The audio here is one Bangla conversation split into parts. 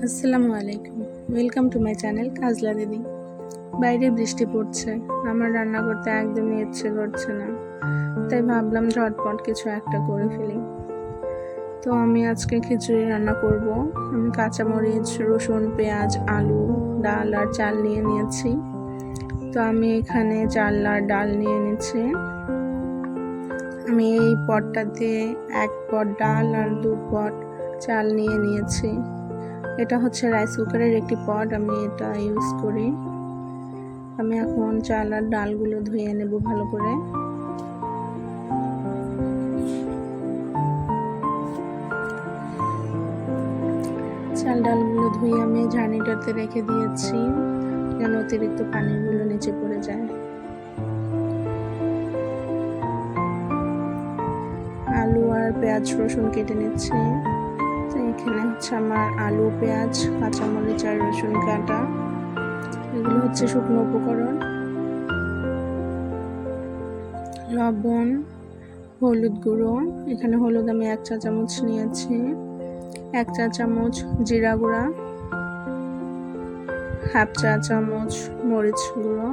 আসসালামু আলাইকুম, welcome to my channel Kajla দিদি। বাইরে বৃষ্টি পড়ছে, আমার রান্না করতে একদমই ইচ্ছে করছে না, তাই ভাবলাম ঝটপট কিছু একটা করে ফেলি। তো আমি আজকে খিচুড়ি রান্না করব। আমি কাঁচামরিচ, রসুন, পেঁয়াজ, আলু, ডাল আর চাল নিয়ে নিয়েছি। তো আমি এখানে চাল আর ডাল নিয়ে নিচ্ছি। আমি এই পটটাতে 1 পট ডাল আর 2 পট চাল নিয়ে নিয়েছি। এটা হচ্ছে রাইস কুকারের একটি পট, আমি এটা ইউজ করি। আমি এখন চাল আর ডালগুলো ধুয়ে নেব ভালো করে। চাল ডালগুলো ধুয়ে আমি ঝাড়নিটাতে রেখে দিয়েছি যেন অতিরিক্ত পানিগুলো নিচে পড়ে যায়। আলু আর পেঁয়াজ রসুন কেটে নিচ্ছি। তো এখানে হচ্ছে আমার আলু, পেঁয়াজ, কাঁচামরিচ আর রসুন কাটা, এগুলো হচ্ছে শুকনো উপকরণ। লবণ, হলুদ গুঁড়ো, এখানে হলুদ আমি 1 চা চামচ নিয়েছি, 1 চা চামচ জিরা গুঁড়া, 1/2 চা চামচ মরিচ গুঁড়ো,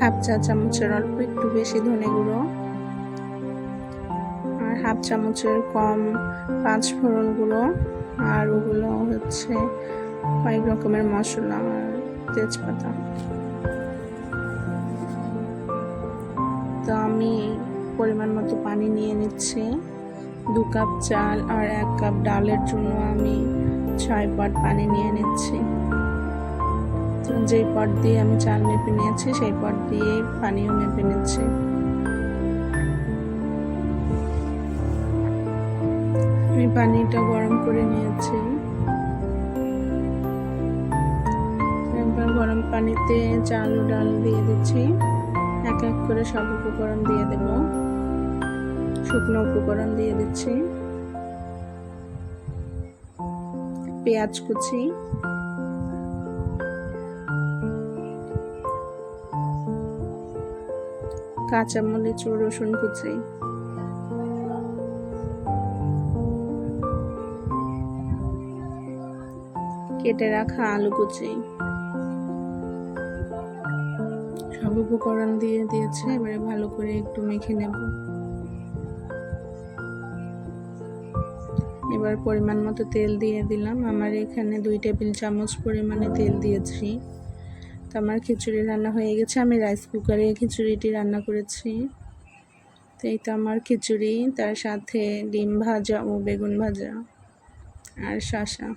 1/2 চা চামচের অল্প একটু বেশি ধনে গুঁড়ো, আর 1/2 চামচের কম 5 ফোড়ন গুঁড়ো, আর ওগুলো হচ্ছে কয়েক রকমের মশলা আর তেজপাতা। তো আমি পরিমাণ মতো পানি নিয়ে নিচ্ছি। 2 কাপ চাল আর 1 কাপ ডালের জন্য আমি 6 পট পানি নিয়ে নিচ্ছি। তো যেই পট দিয়ে আমি চাল মেপে নিয়েছি সেই পট দিয়ে পানিও মেপে নিচ্ছি। আমি পানিটা গরম করে নিয়েছি। একবার গরম পানিতে চাল ও ডাল দিয়ে দিচ্ছি। এক এক করে সব উপকরণ দিয়ে দেব। শুকনো উপকরণ দিয়ে দিচ্ছি, পেঁয়াজ কুচি, কাঁচামরিচ ও রসুন কুচি, কেটে রাখা আলু কুচি, সব উপকরণ দিয়ে দিয়েছে। এবারে ভালো করে একটু মেখে নেব। এবার পরিমাণ মতো তেল দিয়ে দিলাম। আমার এখানে 2 টেবিল চামচ পরিমাণে তেল দিয়েছি। তো আমার খিচুড়ি রান্না হয়ে গেছে। আমি রাইস কুকারে খিচুড়িটি রান্না করেছি। তো এই তো আমার খিচুড়ি, তার সাথে ডিম ভাজা ও বেগুন ভাজা আর শসা।